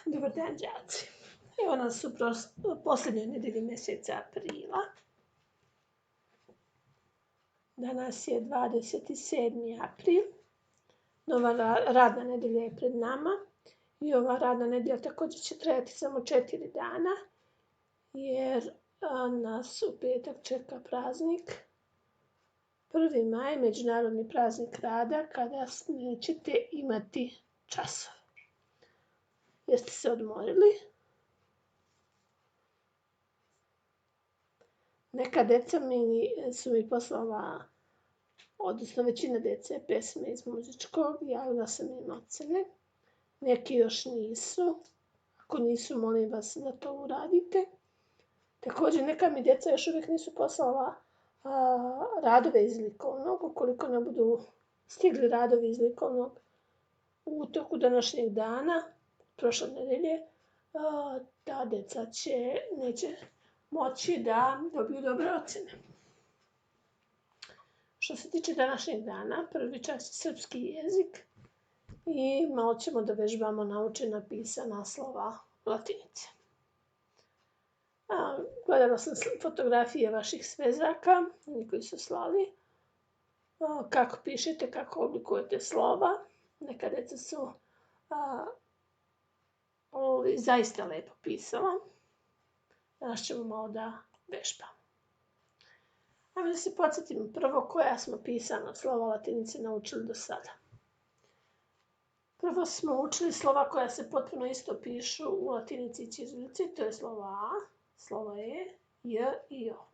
Dobar dan, đaci. Evo nas u posljednjoj nedelji mjeseca aprila. Danas je 27. april. Nova radna nedelja je pred nama. I ova radna nedelja također će trajati samo 4 dana, jer nas u petak čeka praznik. 1. maj, međunarodni praznik rada, kada nećete imati časove. Jeste se odmorili? Neka deca su mi poslala, odnosno većina dece, pesme iz muzičkog, javila sam im ocene. Neki još nisu. Ako nisu, molim vas da to uradite. Također, neka mi djeca još uvijek nisu poslala radove iz likovnog. Ukoliko ne budu stigli radovi iz likovnog u toku današnjeg dana, prošle nedelje, ta deca neće moći da dobiju dobre ocjene. Što se tiče današnjeg dana, prvi čas je srpski jezik i malo ćemo da vežbamo naučena pisana slova latinice. Gledala sam fotografije vaših svezaka, oni koji su slali, kako pišete, kako oblikujete slova. Neka deca su zaista lepo pisala. Danas ćemo malo da vežbamo. Ajmo da se podsjetimo prvo koja smo pisana slova latinice naučili do sada. Prvo smo učili slova koja se potpuno isto pišu u latinici i ćirilici, to je slovo A, slovo E, J i O.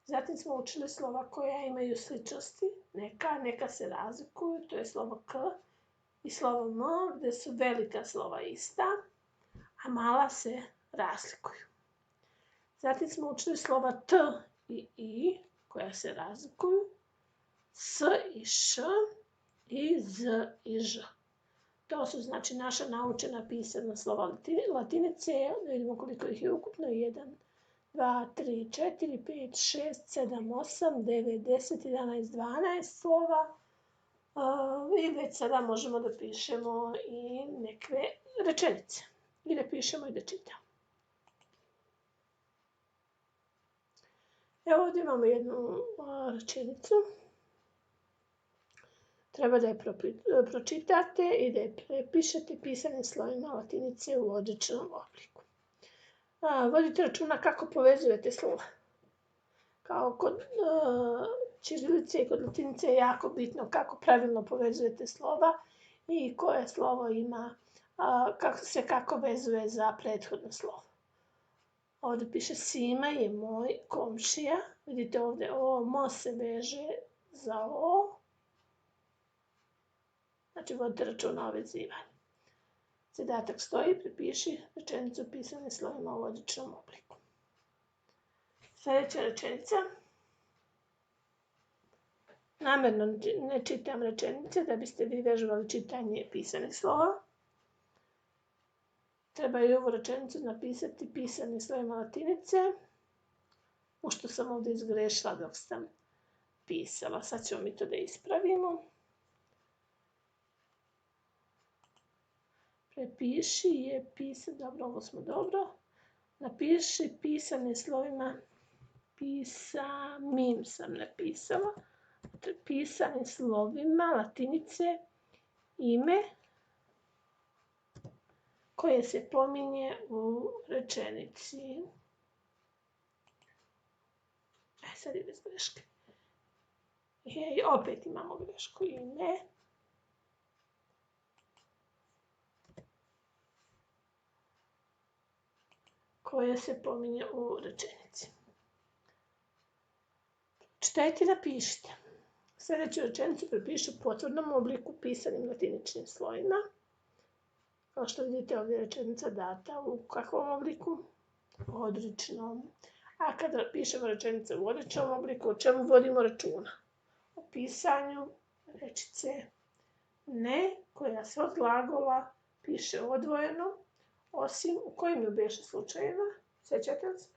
Zatim smo učili slova koja imaju sličnosti, neka se razlikuju, to je slovo K i slovo M, gdje su velika slova ista, a mala se razlikuju. Zatim smo učili slova T i I, koja se razlikuju, S i Š i Z i Ž. To su znači naša naučena pisana slova latinice. Da vidimo koliko ih je ukupno. 1, 2, 3, 4, 5, 6, 7, 8, 9, 10, 11, 12 slova. I već sada možemo da pišemo i neke rečenice. I da pišemo i da čitamo. Evo ovdje imamo jednu rečenicu. Treba da je pročitate i da je prepišete pisanim slovima latinice u odličnom obliku. Vodite računa kako povezujete slova. Kao kod ćirilice i kod latinice je jako bitno kako pravilno povezujete slova i koje slovo ima, kako vezuje za prethodno slovo. Ovdje piše Sima je moj komšija. Vidite ovdje mo se veže za o. Znači vodite računa o vezivanju. Zadatak stoji, prepiši rečenicu pisane slovima u odličnom obliku. Sljedeća rečenica. Namjerno ne čitam rečenice da biste vi vežbali čitanje pisanih slova. Treba i ovu rečenicu napisati pisanim slovima latinice, u što sam ovdje izgrešila dok sam pisala. Sad ćemo mi to da ispravimo. Prepiši je pisati, dobro, ovo smo dobro. Napiši pisanim slovima, pisamim sam napisala. Pisanim slovima latinice ime koje se pominje u rečenici. Sad je bez greške. I opet imamo grešku ime. Koje se pominje u rečenici. Čitajte i napišite. Sljedeću rečenicu prepiši u potvrdnom obliku pisanim latiničnim slovima. Kao što vidite, ovdje je rečenica data u kakvom obliku? Odličnom. A kada pišemo rečenice u odličnom obliku, o čemu vodimo računa? O pisanju rečice ne, koja se od glagola piše odvojeno, osim u kojim je beše slučajeva. Sjećate li se?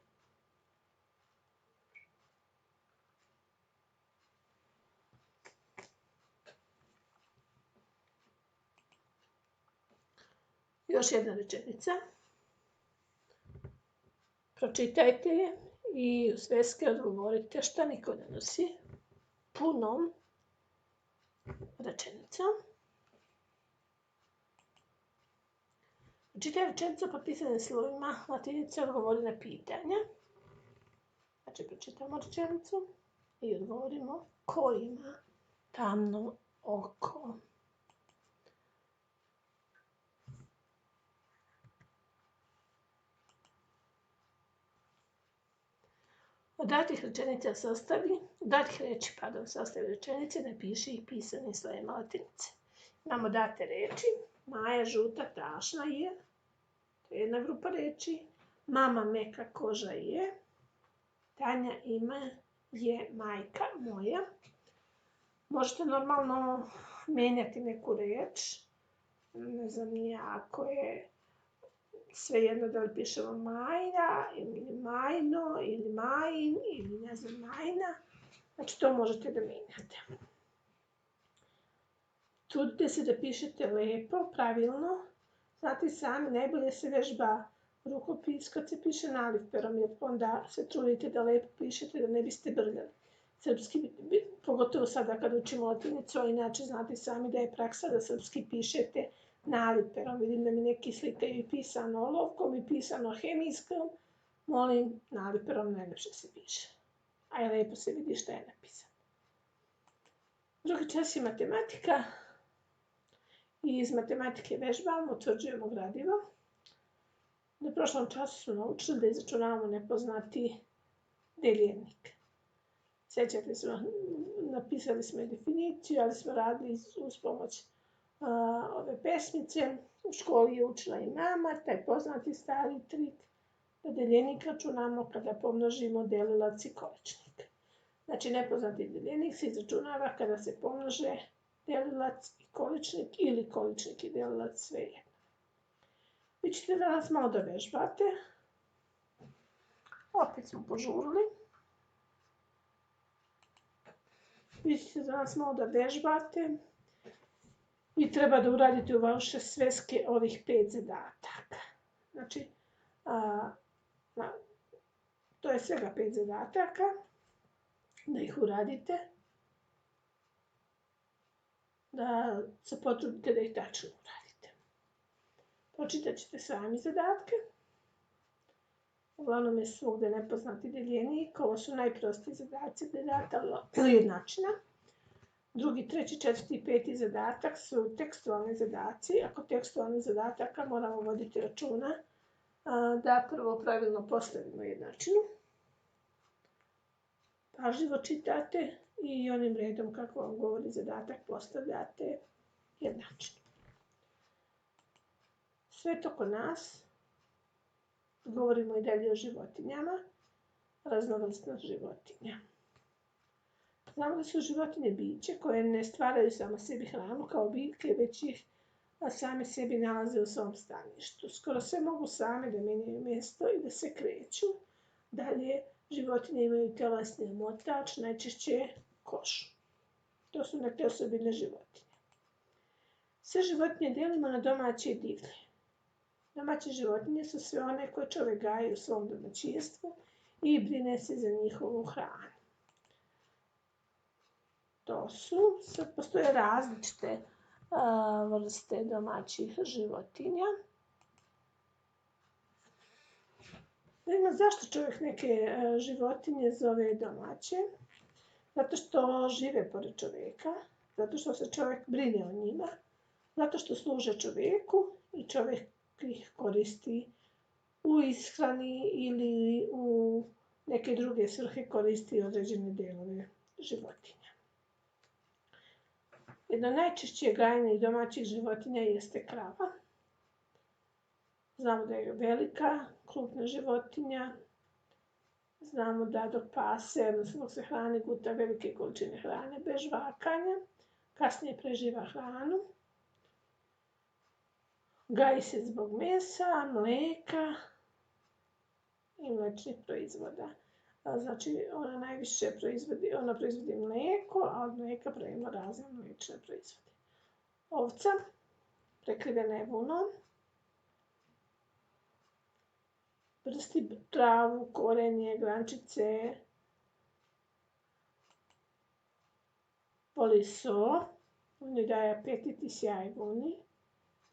Još jedna rečenica. Pročitajte je i u sveske odgovorite šta niko ne nosi punom rečenicom. Čitaj rečenicu po pisanim slovima latinice, odgovori na pitanja. Znači, pročitamo rečenicu i odgovorimo ko ima tamno oko. Od datih reči sastavi rečenice, napiši ih pisanim slovima latinice. Imamo date reči. Maja žuta tašna je. To je jedna grupa reči. Mama meka koža je. Tanja ima je majka moja. Možete normalno mijenjati neku reč. Ne znam ni ako je svejedno da li pišemo Maja ili Majno ili Majin ili ne znam Majna. Znači to možete da mijenjate. Trudite se da pišete lepo, pravilno. Znate sami, najbolje se vežba rukopis kad se piše naliv perom, jer onda se trudite da lepo pišete, da ne biste brljali. Srpski, pogotovo sada kad učimo latinicu, a inače znate sami da je praksa da srpski pišete naliv perom. Vidim da mi neki slikaju i pisano olovkom i pisano hemijskom. Molim, naliv perom najlepše se piše. A i lepo se vidi šta je napisano. Drugi čas je matematika. I iz matematike vežbamo, utvrđujemo gradivo. Na prošlom času smo naučili da izračunavamo nepoznati deljenik. Sjećate se, napisali smo i definiciju, ali smo radili uz pomoć ove pesmice. U školi je učila i mama, taj poznati stari trik da deljenik računamo kada pomnožimo delilac i količnik. Znači, nepoznati deljenik se izračunava kada se pomnože delilac i količnik ili količnik i delilac, sve jedno. Vi ćete danas malo da vežbate. Opet smo požurili. Vi ćete danas malo da vežbate. I treba da uradite u vaše sveske ovih 5 zadataka. Znači, to je svega 5 zadataka. Da ih uradite. Da se potrudite da ih tačno uradite. Pročitat ćete sami zadatke. Uglavnom je svugde nepoznati deljenik. Ovo su najprostiji zadaci gde je data jednačina. Drugi, treći, četvrti i peti zadatak su tekstualni zadaci. Ako tekstualnih zadataka moramo voditi računa da prvo pravilno postavimo jednačinu. Pažljivo čitate i onim redom kako vam govori zadatak postavljate jednačinu. Sve to kod nas. Govorimo i dalje o životinjama. Raznovrsnost životinja. Znamo da su životinje biće koje ne stvaraju samo sebi hranu kao biljke, već ih same sebi nalaze u svom staništu. Skoro sve mogu same da menjaju mjesto i da se kreću. Dalje, životinje imaju telesni omotač, najčešće kožu. To su neke osobine životinje. Sve životinje delimo na domaće i divlje. Domaće životinje su sve one koje čovjek gaji u svom domaćinstvu i brine se za njihovu hranu. To su, sad postoje različite vrste domaćih životinja. Zašto čovjek neke životinje zove domaće? Zato što žive pored čovjeka, zato što se čovjek brine o njima, zato što služe čovjeku i čovjek ih koristi u ishrani ili u neke druge svrhe koristi određene delove životinja. Jedno najčešće gajenih domaćih životinja jeste krava. Znamo da je velika, krupna životinja. Znamo da dok pase, odnosno dok se hrani, guta velike količine hrane bez žvakanja. Kasnije preživa hranu. Gaji se zbog mesa, mlijeka i mliječnih proizvoda. Znači, ona najviše proizvodi mlijeko, a od mlijeka pravimo razne mliječne proizvode. Ovca, prekrivena je vunom. brsti travu, korenje, grančice, voli so, on joj daje apetit i sjaj vuni.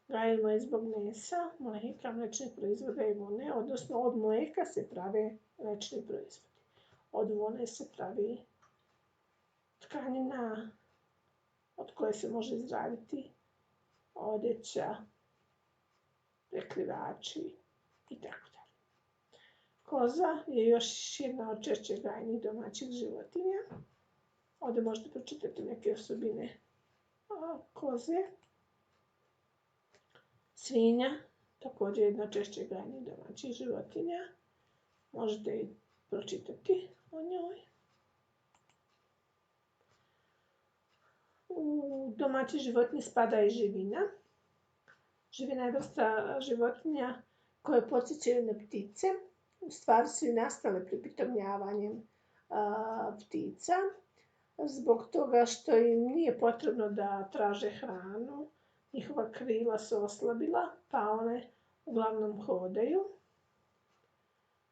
Gajimo je zbog mesa, mlijeka, mliječnih proizvoda i vune, odnosno od mlijeka se prave mliječni proizvodi. Od vune se pravi tkanina od koje se može izraditi odeća, prekrivači i tako dalje. Koza je još jedna od češće gajenih domaćih životinja. Ovdje možete pročitati neke osobine koze. Svinja, također jedna češće gajenih domaćih životinja. Možete i pročitati o njoj. U domaće životinje spada i živina. Živina je vrsta životinja koje podsjećaju na ptice. U stvari su i nastale pripitomljavanjem ptica, zbog toga što im nije potrebno da traže hranu. Njihova krila su oslabila, pa one uglavnom hodaju.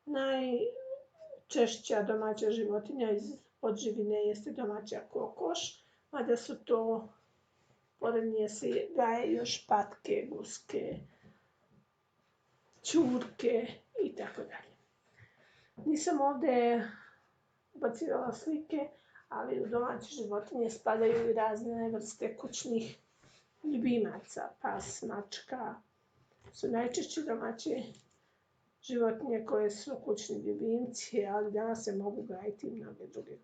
Najčešća domaća životinja od živine jeste domaća kokoš, mada su to, pored nje se gaje još patke, guske, ćurke i tako dalje. Nisam ovdje ubacivala slike, ali u domaće životinje spadaju i razne vrste kućnih ljubimaca. Pas, mačka su najčešće domaće životinje koje su kućni ljubimci, ali danas se mogu gajiti i mnoge druge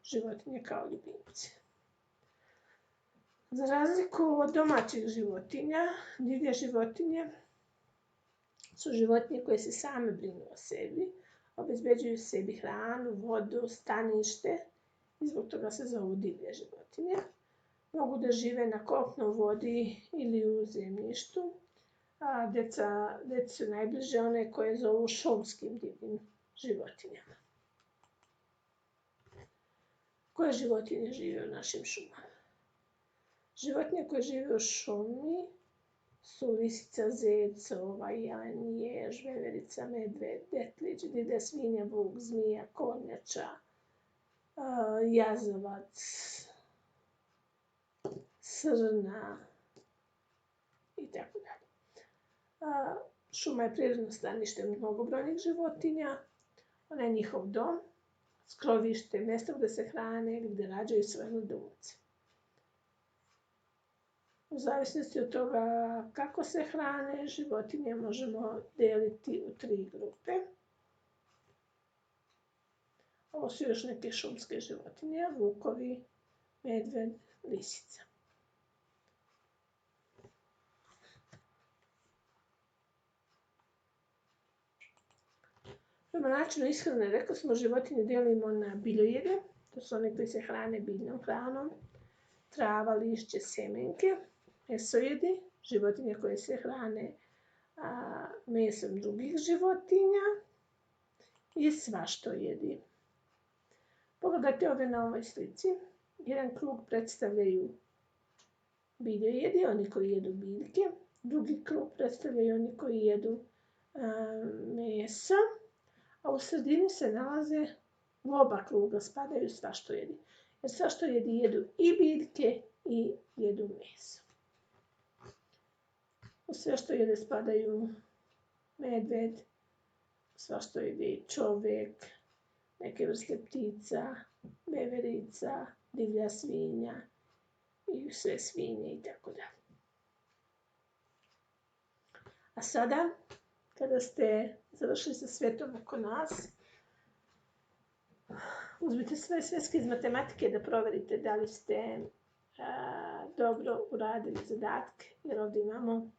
životinje kao ljubimci. Za razliku od domaćih životinja, divlje životinje su životinje koje se same brinu o sebi, obezbeđuju sebi hranu, vodu, stanište i zbog toga se zovu divlje životinje. Mogu da žive na kopnu, vodi ili u zemljištu. Deci su najbliže one koje zovu šumskim divljim životinjama. Koje životinje žive u našim šumama? Životinje koje žive u šumi su lisica, zec, jelen, jež, veverica, medved, detlić, divlja svinja, vuk, zmija, kornjača, jazavac, srna i tako dalje. Šuma je prirodno stanište mnogobrojnih životinja. Ona je njihov dom, skrovište, mjesto gdje se hrane ili gdje rađaju svoje mladunce. U zavisnosti od toga kako se hrane, životinje možemo deliti u 3 grupe. Ovo su još neke šumske životinje, vukovi, medved, lisica. Prema načinu ishrane, rekli smo, životinje delimo na biljojede, to su oni koji se hrane biljnom hranom, trava, lišće, semenke, mesojedi, životinje koje se hrane mesom drugih životinja i svaštojedi. Pogledajte ovdje na ovoj slici. Jedan krug predstavljaju biljojedi, oni koji jedu biljke. Drugi krug predstavljaju oni koji jedu meso. A u sredini se nalaze, u oba kruga spadaju svaštojedi. Jer svaštojedi jedu i biljke i jedu meso. U svaštojede spadaju medved, svaštojedi čovjek, neke vrste ptica, veverica, divlja svinja i sve svinje i tako dalje. A sada, kada ste završili sa svijetom oko nas, uzmite svoje sveske iz matematike da proverite da li ste dobro uradili zadatke, jer ovdje imamo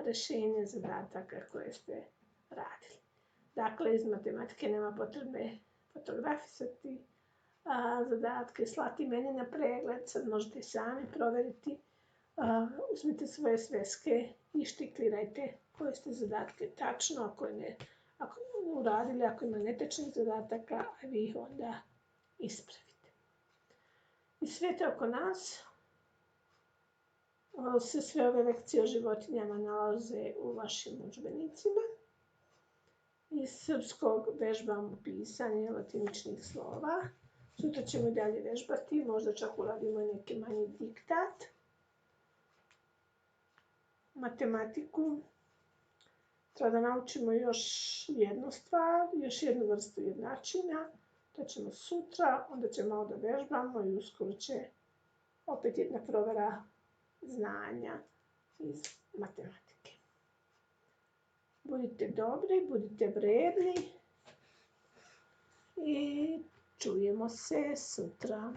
rješenje zadataka koje ste radili. Dakle, iz matematike nema potrebe fotografisati zadatke, slati meni na pregled, sad možete i sami proveriti. Uzmite svoje sveske i štiklirajte koje ste zadatke tačno, ako uradili, ako ima netačnih zadataka, a vi ih onda ispravite. Iz svijeta oko nas se sve ove lekcije o životinjama nalaze u vašim udžbenicima Iz srpskog vežbamo pisanje latiničnih slova. Sutra ćemo dalje vežbati, možda čak uradimo neki manji diktat. Matematiku. Treba da naučimo još jednu stvar, još jednu vrstu jednačina. To ćemo sutra, onda ćemo malo da vežbamo i uskoro će opet jedna provera znanja iz matematike. Budite dobri, budite vredni i čujemo se sutra.